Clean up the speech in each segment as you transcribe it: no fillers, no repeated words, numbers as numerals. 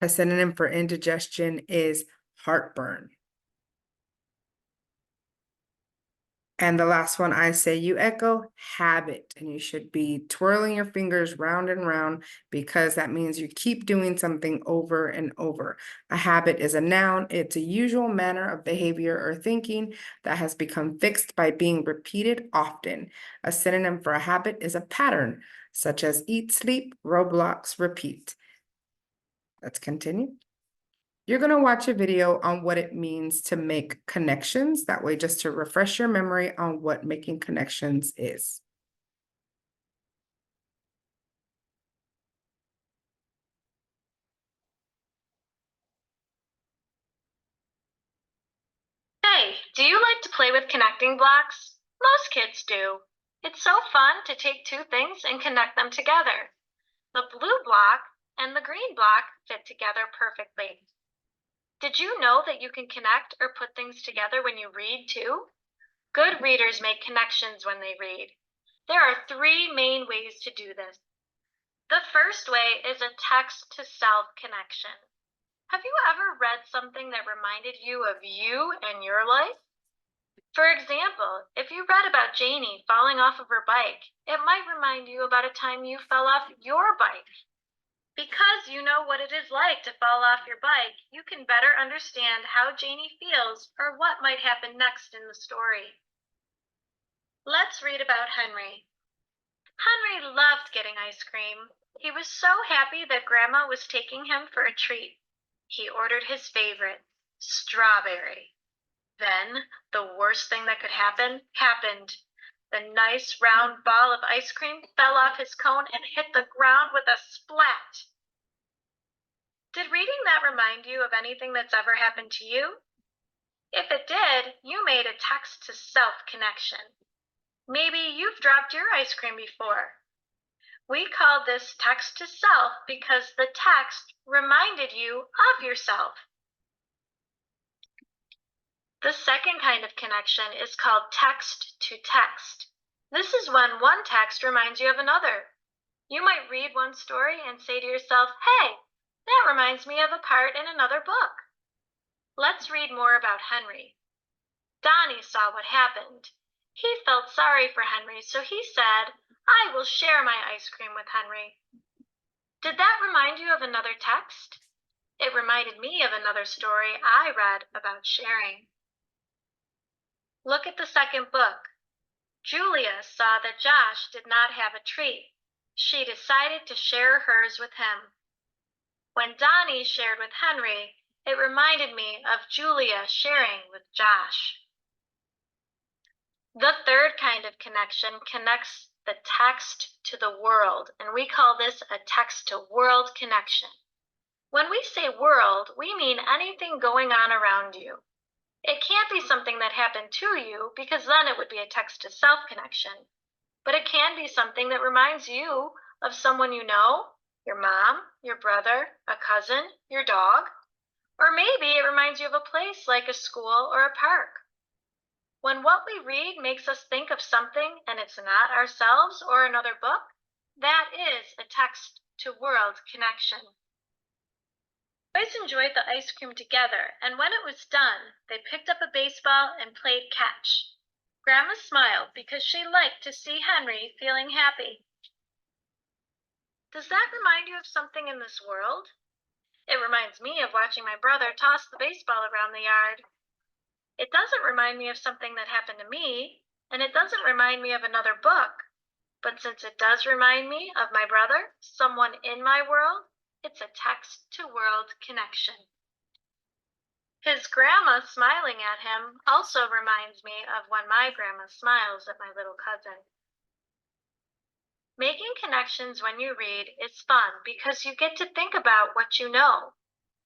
A synonym for indigestion is heartburn. And the last one I say you echo, habit. And you should be twirling your fingers round and round because that means you keep doing something over and over. A habit is a noun. It's a usual manner of behavior or thinking that has become fixed by being repeated often. A synonym for a habit is a pattern, such as eat, sleep, Roblox, repeat. Let's continue. You're going to watch a video on what it means to make connections. That way, just to refresh your memory on what making connections is. Hey, do you like to play with connecting blocks? Most kids do. It's so fun to take two things and connect them together. The blue block and the green block fit together perfectly. Did you know that you can connect or put things together when you read too? Good readers make connections when they read. There are three main ways to do this. The first way is a text-to-self connection. Have you ever read something that reminded you of you and your life? For example, if you read about Janie falling off of her bike, it might remind you about a time you fell off your bike. Because you know what it is like to fall off your bike, you can better understand how Janie feels or what might happen next in the story. Let's read about Henry. Henry loved getting ice cream. He was so happy that Grandma was taking him for a treat. He ordered his favorite, strawberry. Then, the worst thing that could happen happened. The nice round ball of ice cream fell off his cone and hit the ground with a splat. Did reading that remind you of anything that's ever happened to you? If it did, you made a text-to-self connection. Maybe you've dropped your ice cream before. We call this text-to-self because the text reminded you of yourself. The second kind of connection is called text-to-text. This is when one text reminds you of another. You might read one story and say to yourself, hey, that reminds me of a part in another book. Let's read more about Henry. Donnie saw what happened. He felt sorry for Henry, so he said, I will share my ice cream with Henry. Did that remind you of another text? It reminded me of another story I read about sharing. Look at the second book. Julia saw that Josh did not have a treat. She decided to share hers with him. When Donnie shared with Henry, it reminded me of Julia sharing with Josh. The third kind of connection connects the text to the world, and we call this a text-to-world connection. When we say world, we mean anything going on around you. It can't be something that happened to you because then it would be a text-to-self connection. But it can be something that reminds you of someone you know, your mom, your brother, a cousin, your dog. Or maybe it reminds you of a place like a school or a park. When what we read makes us think of something and it's not ourselves or another book, that is a text-to-world connection. Boys enjoyed the ice cream together, and when it was done, they picked up a baseball and played catch. Grandma smiled because she liked to see Henry feeling happy. Does that remind you of something in this world? It reminds me of watching my brother toss the baseball around the yard. It doesn't remind me of something that happened to me, and it doesn't remind me of another book. But since it does remind me of my brother, someone in my world, it's a text-to-world connection. His grandma smiling at him also reminds me of when my grandma smiles at my little cousin. Making connections when you read is fun because you get to think about what you know.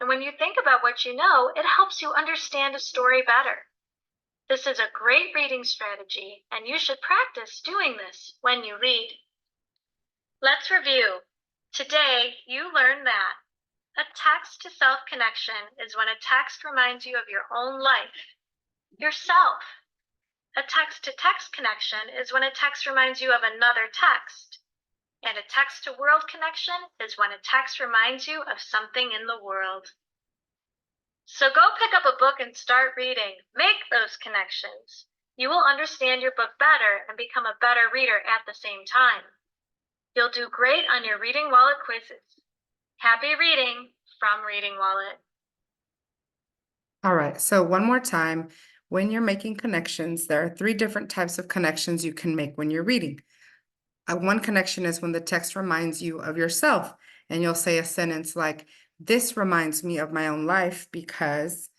And when you think about what you know, it helps you understand a story better. This is a great reading strategy, and you should practice doing this when you read. Let's review. Today, you learned that a text-to-self connection is when a text reminds you of your own life, yourself. A text-to-text connection is when a text reminds you of another text. And And a text-to-world connection is when a text reminds you of something in the world. So go pick up a book and start reading. Make those connections. You will understand your book better and become a better reader at the same time. You'll do great on your Reading Wallet quizzes. Happy reading from Reading Wallet. All right, so one more time, when you're making connections, there are 3 different types of connections you can make when you're reading. One connection is when the text reminds you of yourself, and you'll say a sentence like, "This reminds me of my own life because."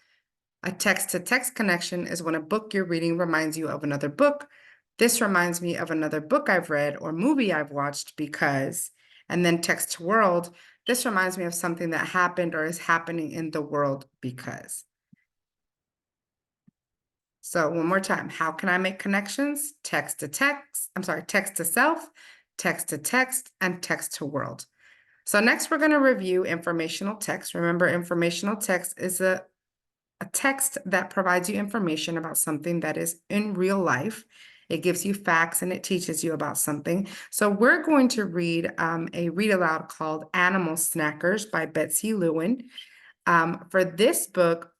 A text-to-text connection is when a book you're reading reminds you of another book. This reminds me of another book I've read or movie I've watched because. And then text-to-world, this reminds me of something that happened or is happening in the world because. So one more time, how can I make connections? Text to text, text to self, text to text, and text to world. So next we're going to review informational text. Remember, informational text is a text that provides you information about something that is in real life. It gives you facts and it teaches you about something. So we're going to read a read aloud called Animal Snackers by Betsy Lewin. For this book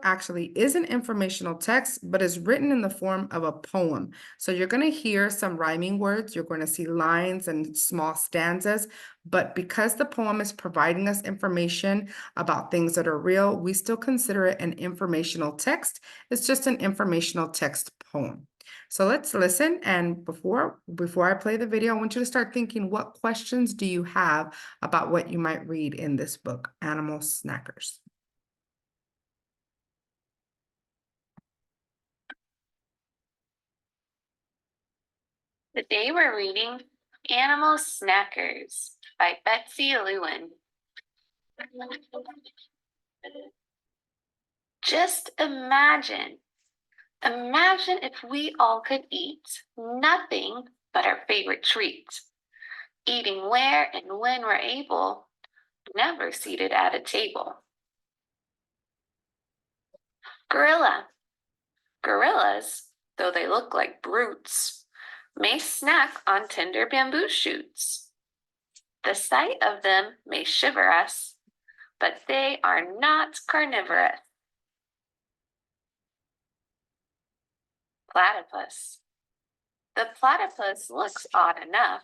actually is an informational text, but is written in the form of a poem. So you're going to hear some rhyming words, you're going to see lines and small stanzas, but because the poem is providing us information about things that are real, we still consider it an informational text. It's just an informational text poem. So let's listen, and before I play the video, I want you to start thinking, what questions do you have about what you might read in this book, Animal Snackers? Today we're reading Animal Snackers by Betsy Lewin. Just imagine if we all could eat nothing but our favorite treat, eating where and when we're able, never seated at a table. Gorillas, though they look like brutes, may snack on tender bamboo shoots. The sight of them may shiver us, but they are not carnivorous. Platypus. The platypus looks odd enough,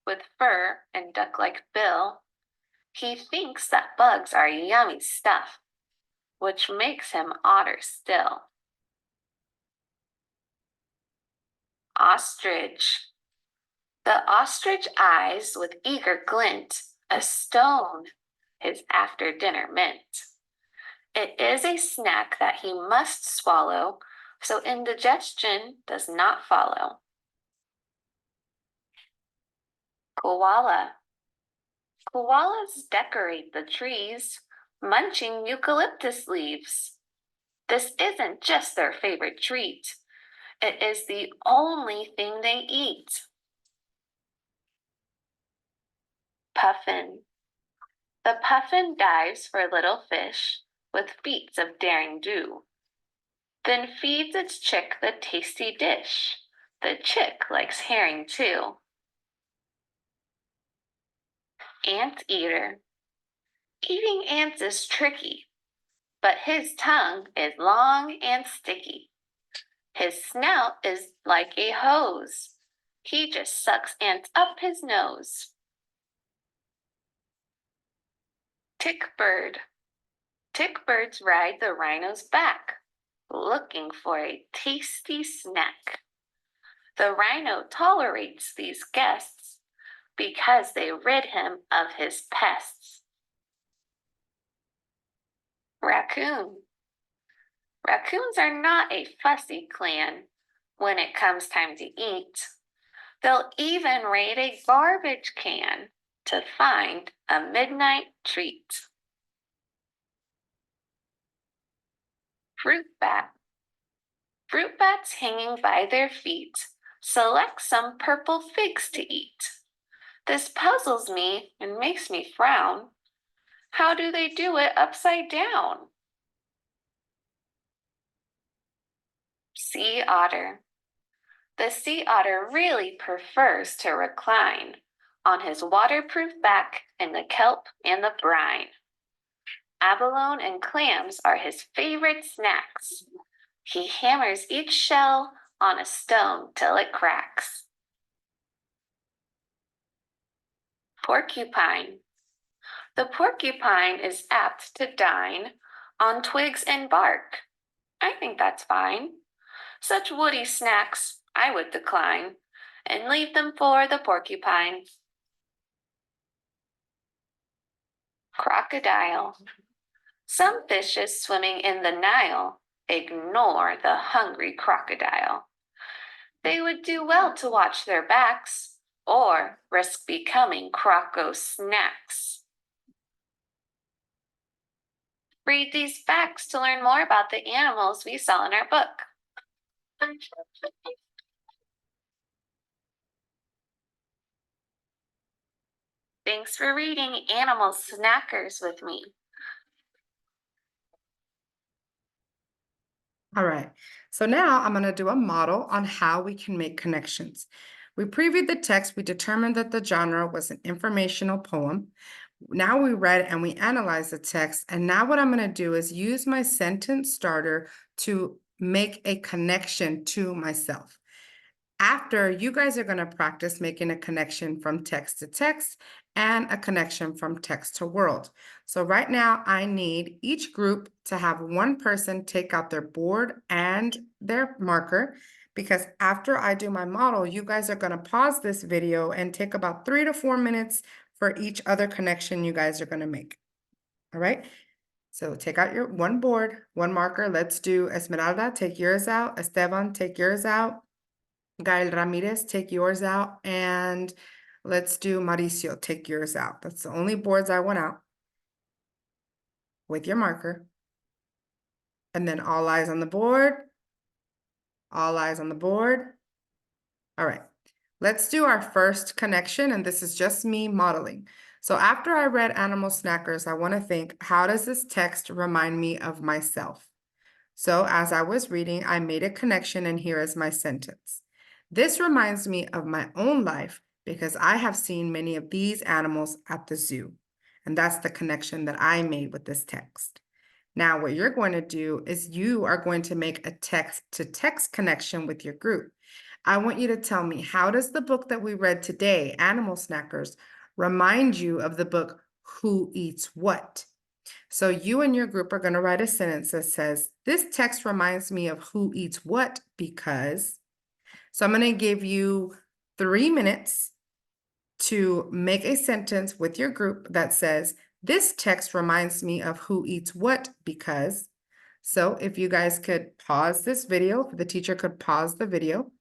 with fur and duck-like bill. He thinks that bugs are yummy stuff, which makes him odder still. Ostrich. The ostrich eyes with eager glint a stone, his after-dinner mint. It is a snack that he must swallow, so indigestion does not follow. Koala. Koalas decorate the trees, munching eucalyptus leaves. This isn't just their favorite treat. It is the only thing they eat. Puffin. The puffin dives for little fish with feats of daring do, then feeds its chick the tasty dish. The chick likes herring too. Anteater. Eating ants is tricky, but his tongue is long and sticky. His snout is like a hose. He just sucks ants up his nose. Tickbird. Tickbirds ride the rhino's back, looking for a tasty snack. The rhino tolerates these guests because they rid him of his pests. Raccoon. Raccoons are not a fussy clan when it comes time to eat. They'll even raid a garbage can to find a midnight treat. Fruit bat. Fruit bats hanging by their feet select some purple figs to eat. This puzzles me and makes me frown. How do they do it upside down? Sea otter. The sea otter really prefers to recline on his waterproof back in the kelp and the brine. Abalone and clams are his favorite snacks. He hammers each shell on a stone till it cracks. Porcupine. The porcupine is apt to dine on twigs and bark. I think that's fine. Such woody snacks I would decline and leave them for the porcupine. Crocodile. Some fishes swimming in the Nile ignore the hungry crocodile. They would do well to watch their backs or risk becoming croco snacks. Read these facts to learn more about the animals we saw in our book. Thanks for reading Animal Snackers with me. All right, so now I'm going to do a model on how we can make connections. We previewed the text, we determined that the genre was an informational poem. Now we read and we analyzed the text, and now what I'm going to do is use my sentence starter to make a connection to myself. After, you guys are going to practice making a connection from text to text and a connection from text to world. So right now, I need each group to have one person take out their board and their marker, because after I do my model, you guys are going to pause this video and take about 3 to 4 minutes for each other connection you guys are going to make. All right? So take out your one board, one marker. Let's do Esmeralda, take yours out. Esteban, take yours out. Gael Ramirez, take yours out, and let's do Mauricio, take yours out. That's the only boards I want out with your marker. And then all eyes on the board. All eyes on the board. All right, let's do our first connection, and this is just me modeling. So after I read Animal Snackers, I want to think, how does this text remind me of myself? So as I was reading, I made a connection, and here is my sentence. This reminds me of my own life because I have seen many of these animals at the zoo. And that's the connection that I made with this text. Now, what you're going to do is you are going to make a text-to-text connection with your group. I want you to tell me, how does the book that we read today, Animal Snackers, remind you of the book Who Eats What? So you and your group are going to write a sentence that says, this text reminds me of who eats what because. So I'm going to give you 3 minutes to make a sentence with your group that says, this text reminds me of who eats what because. So if you guys could pause this video, the teacher could pause the video,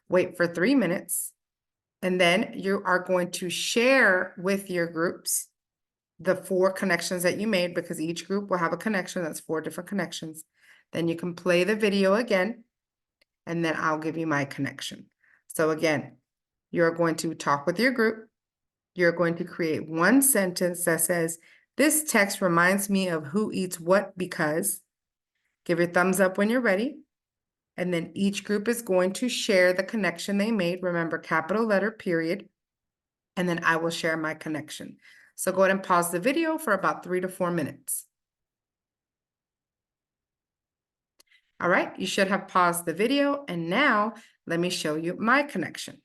wait for 3 minutes, and then you are going to share with your groups the 4 connections that you made, because each group will have a connection. That's 4 different connections. Then you can play the video again, and then I'll give you my connection. So again, you're going to talk with your group. You're going to create one sentence that says, this text reminds me of who eats what because. Give your thumbs up when you're ready. And then each group is going to share the connection they made. Remember, capital letter, period. And then I will share my connection. So go ahead and pause the video for about 3 to 4 minutes. All right, you should have paused the video, and now let me show you my connection.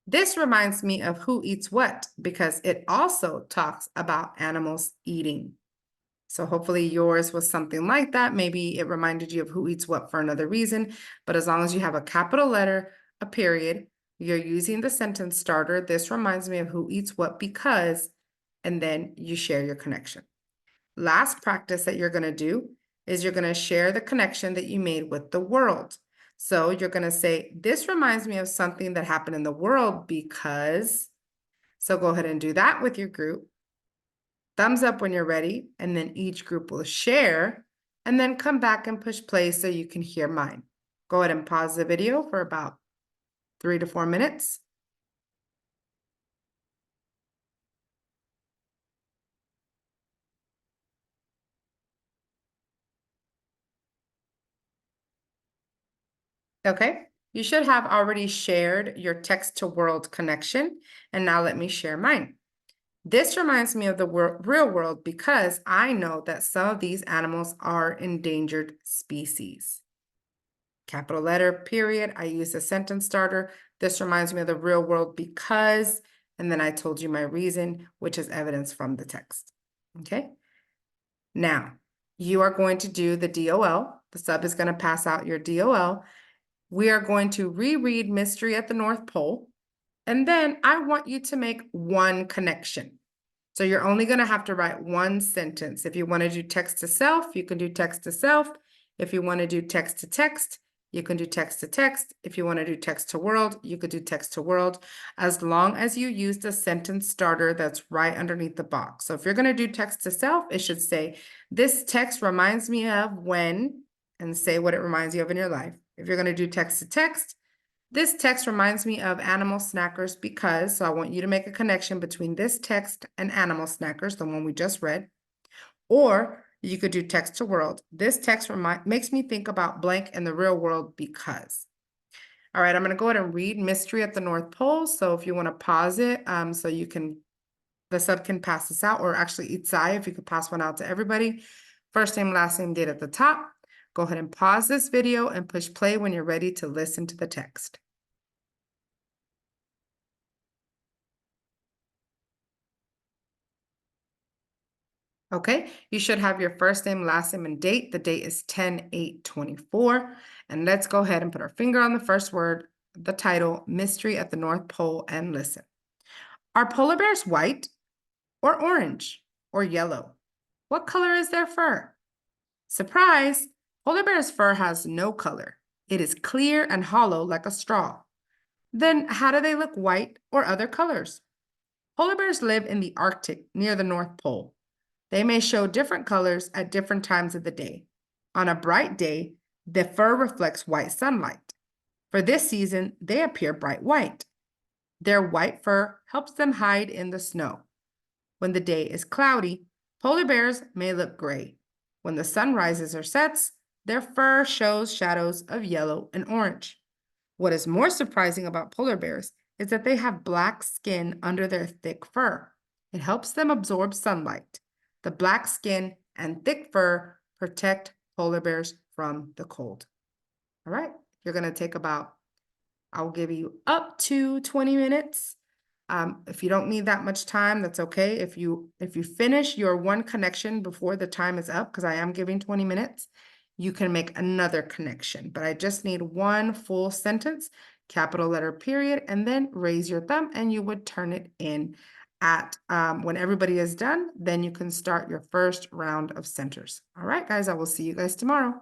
This reminds me of Who Eats What because it also talks about animals eating. So hopefully yours was something like that. Maybe it reminded you of Who Eats What for another reason, but as long as you have a capital letter, a period, you're using the sentence starter. This reminds me of Who Eats What because, and then you share your connection. Last practice that you're going to do is you're going to share the connection that you made with the world. So you're going to say, this reminds me of something that happened in the world because. So go ahead and do that with your group. Thumbs up when you're ready, and then each group will share, and then come back and push play so you can hear mine. Go ahead and pause the video for about 3 to 4 minutes. Okay, you should have already shared your text to world connection. And now let me share mine. This reminds me of the real world because I know that some of these animals are endangered species. Capital letter, period. I use a sentence starter. This reminds me of the real world because, and then I told you my reason, which is evidence from the text. Okay. Now, you are going to do the DOL. The sub is going to pass out your DOL. We are going to reread Mystery at the North Pole. And then I want you to make one connection. So you're only going to have to write one sentence. If you want to do text to self, you can do text to self. If you want to do text to text, you can do text to text. If you want to do text to world, you could do text to world, as long as you use the sentence starter that's right underneath the box. So if you're going to do text to self, it should say, this text reminds me of when, and say what it reminds you of in your life. If you're going to do text to text, this text reminds me of Animal Snackers because, so I want you to make a connection between this text and Animal Snackers, the one we just read. Or you could do text to world. This text makes me think about blank in the real world because. All right, I'm going to go ahead and read Mystery at the North Pole. So if you want to pause it, so you can, the sub can pass this out, or actually Itzai, if you could pass one out to everybody. First name, last name, date at the top. Go ahead and pause this video and push play when you're ready to listen to the text. Okay, you should have your first name, last name, and date. The date is 10/8/24. And let's go ahead and put our finger on the first word, the title, Mystery at the North Pole, and listen. Are polar bears white or orange or yellow? What color is their fur? Surprise! Polar bear's fur has no color. It is clear and hollow like a straw. Then how do they look white or other colors? Polar bears live in the Arctic near the North Pole. They may show different colors at different times of the day. On a bright day, the fur reflects white sunlight. For this season, they appear bright white. Their white fur helps them hide in the snow. When the day is cloudy, polar bears may look gray. When the sun rises or sets, their fur shows shadows of yellow and orange. What is more surprising about polar bears is that they have black skin under their thick fur. It helps them absorb sunlight. The black skin and thick fur protect polar bears from the cold. All right, you're going to take about, I'll give you up to 20 minutes. If you don't need that much time, that's okay. If you finish your one connection before the time is up, because I am giving 20 minutes, you can make another connection. But I just need one full sentence, capital letter, period, and then raise your thumb and you would turn it in at when everybody is done, then you can start your first round of centers. All right, guys, I will see you guys tomorrow.